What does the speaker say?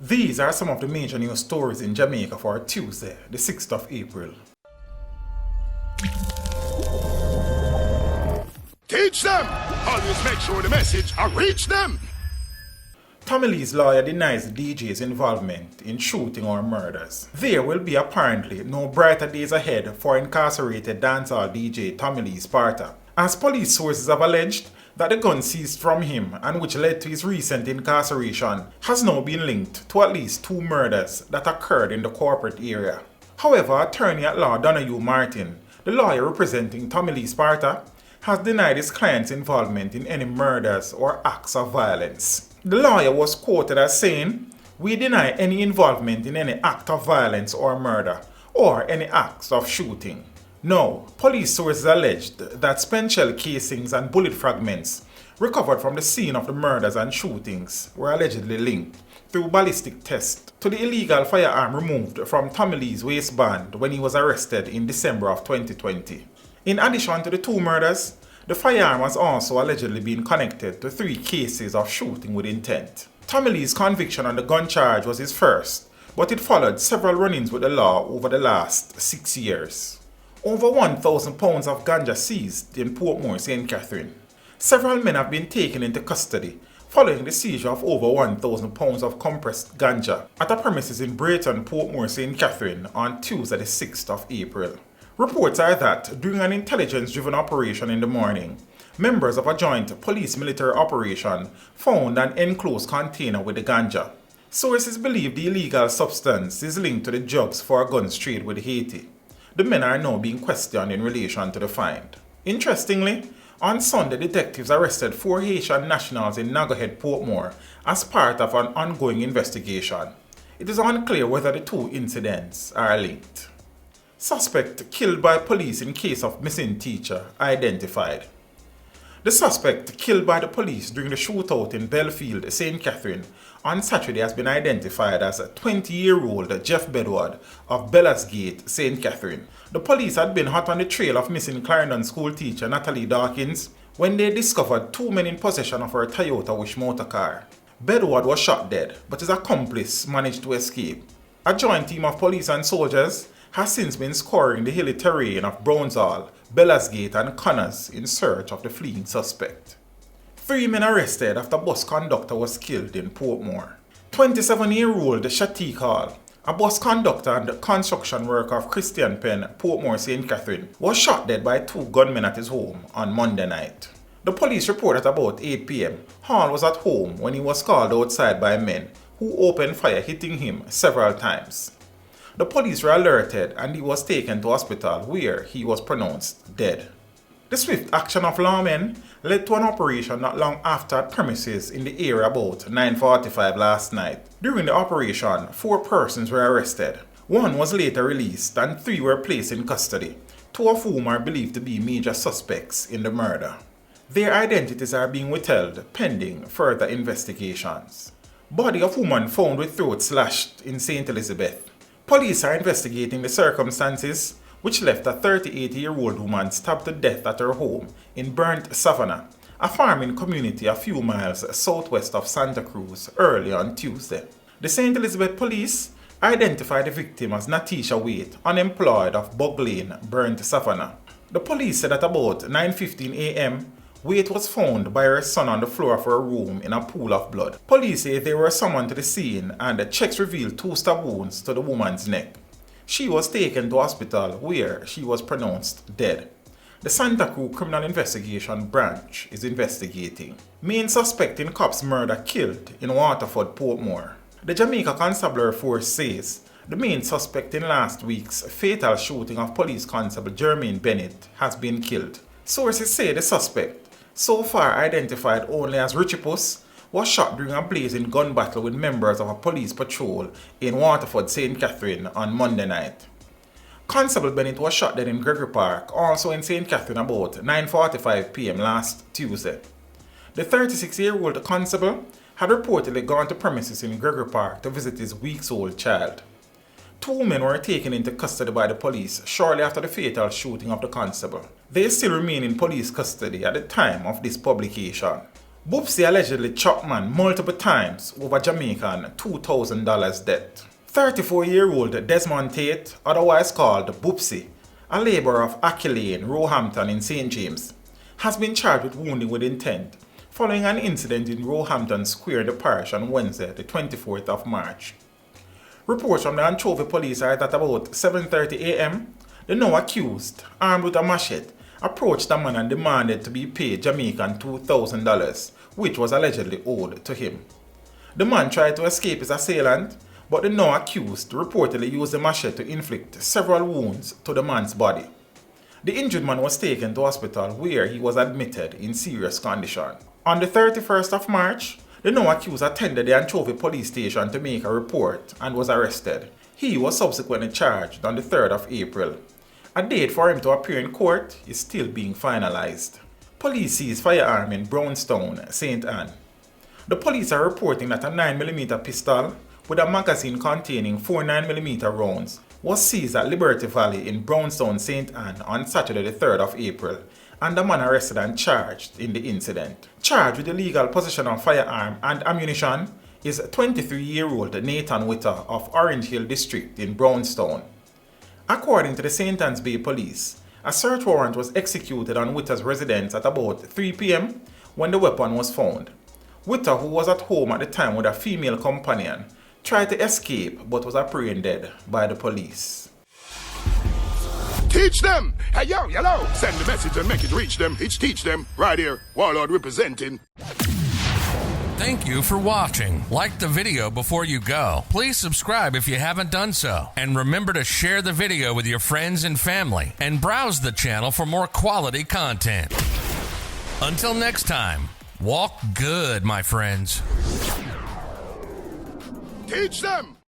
These are some of the major news stories in Jamaica for Tuesday, the 6th of April. Teach them! Always make sure the message reach them! Tommy Lee's lawyer denies the DJ's involvement in shooting or murders. There will be apparently no brighter days ahead for incarcerated dancehall DJ Tommy Lee Sparta, as police sources have alleged that the gun seized from him and which led to his recent incarceration has now been linked to at least 2 murders that occurred in the corporate area. However, attorney at law Donahue Martin, the lawyer representing Tommy Lee Sparta, has denied his client's involvement in any murders or acts of violence. The lawyer was quoted as saying, "We deny any involvement in any act of violence or murder, or any acts of shooting." Now, police sources alleged that spent shell casings and bullet fragments recovered from the scene of the murders and shootings were allegedly linked through ballistic tests to the illegal firearm removed from Tommy Lee's waistband when he was arrested in December of 2020. In addition to the 2 murders, the firearm has also allegedly been connected to 3 cases of shooting with intent. Tommy Lee's conviction on the gun charge was his first, but it followed several run-ins with the law over the last 6 years. Over 1,000 pounds of ganja seized in Portmore, St. Catherine. Several men have been taken into custody following the seizure of over 1,000 pounds of compressed ganja at a premises in Brayton, Portmore, St. Catherine on Tuesday the 6th of April. Reports are that during an intelligence-driven operation in the morning, members of a joint police-military operation found an enclosed container with the ganja. Sources believe the illegal substance is linked to the drugs for a guns trade with Haiti. The men are now being questioned in relation to the find. Interestingly, on Sunday, detectives arrested 4 Haitian nationals in Nagahead, Portmore as part of an ongoing investigation. It is unclear whether the 2 incidents are linked. Suspect killed by police in case of missing teacher identified. The suspect killed by the police during the shootout in Belfield, St. Catherine on Saturday has been identified as a 20-year-old Jeff Bedward of Bellasgate, St. Catherine. The police had been hot on the trail of missing Clarendon school teacher Natalie Dawkins when they discovered 2 men in possession of her Toyota Wish motor car. Bedward was shot dead, but his accomplice managed to escape. A joint team of police and soldiers has since been scouring the hilly terrain of Brownshall, Bellasgate and Connors in search of the fleeing suspect. 3 men arrested after bus conductor was killed in Portmore. 27-year-old Shatik Hall, a bus conductor and construction worker of Christian Penn, Portmore, St. Catherine, was shot dead by 2 gunmen at his home on Monday night. The police report at about 8 p.m. Hall was at home when he was called outside by men who opened fire, hitting him several times. The police were alerted and he was taken to hospital where he was pronounced dead. The swift action of lawmen led to an operation not long after at premises in the area about 9:45 last night. During the operation, 4 persons were arrested. 1 was later released and 3 were placed in custody, 2 of whom are believed to be major suspects in the murder. Their identities are being withheld pending further investigations. Body of woman found with throat slashed in St. Elizabeth. Police are investigating the circumstances which left a 38-year-old woman stabbed to death at her home in Burnt Savannah, a farming community a few miles southwest of Santa Cruz, early on Tuesday. The St. Elizabeth police identified the victim as Natisha Waite, unemployed of Bug Lane, Burnt Savannah. The police said at about 9:15 a.m., Waite was found by her son on the floor of her room in a pool of blood. Police say they were summoned to the scene and the checks revealed 2 stab wounds to the woman's neck. She was taken to hospital where she was pronounced dead. The Santa Cruz Criminal Investigation Branch is investigating. Main suspect in cop's murder killed in Waterford, Portmore. The Jamaica Constabulary Force says the main suspect in last week's fatal shooting of Police Constable Jermaine Bennett has been killed. Sources say the suspect, so far identified only as Richie Puss, was shot during a blazing gun battle with members of a police patrol in Waterford, St. Catherine on Monday night. Constable Bennett was shot dead in Gregory Park, also in St. Catherine, about 9:45 p.m. last Tuesday. The 36-year-old constable had reportedly gone to premises in Gregory Park to visit his weeks-old child. 2 men were taken into custody by the police shortly after the fatal shooting of the constable. They still remain in police custody at the time of this publication. Bupsy allegedly chopped man multiple times over Jamaican $2,000 debt. 34-year-old Desmond Tate, otherwise called Bupsy, a labourer of Ackey Lane, Roehampton in St. James, has been charged with wounding with intent following an incident in Roehampton Square in the parish on Wednesday, the 24th of March. Reports from the Anchovy police are that at about 7:30 a.m., the now accused, armed with a machete, approached the man and demanded to be paid Jamaican $2,000, which was allegedly owed to him. The man tried to escape his assailant, but the now accused reportedly used the machete to inflict several wounds to the man's body. The injured man was taken to hospital where he was admitted in serious condition. On the 31st of March, the now accused attended the Anchovy police station to make a report and was arrested. He was subsequently charged on the 3rd of April. A date for him to appear in court is still being finalized. Police seized firearm in Brownstone, St. Anne. The police are reporting that a 9mm pistol with a magazine containing 4 9mm rounds was seized at Liberty Valley in Brownstone, St. Anne on Saturday the 3rd of April, and the man arrested and charged in the incident. Charged with illegal possession of firearm and ammunition is 23-year-old Nathan Witter of Orange Hill District in Brownstone. According to the St. Anne's Bay Police, a search warrant was executed on Witter's residence at about 3 p.m. when the weapon was found. Witter, who was at home at the time with a female companion, tried to escape but was apprehended by the police. Teach them! Hey, yo, hello! Send the message and make it reach them. It's teach them. Right here. Warlord representing. Thank you for watching. Like the video before you go. Please subscribe if you haven't done so. And remember to share the video with your friends and family. And browse the channel for more quality content. Until next time, walk good, my friends. Teach them!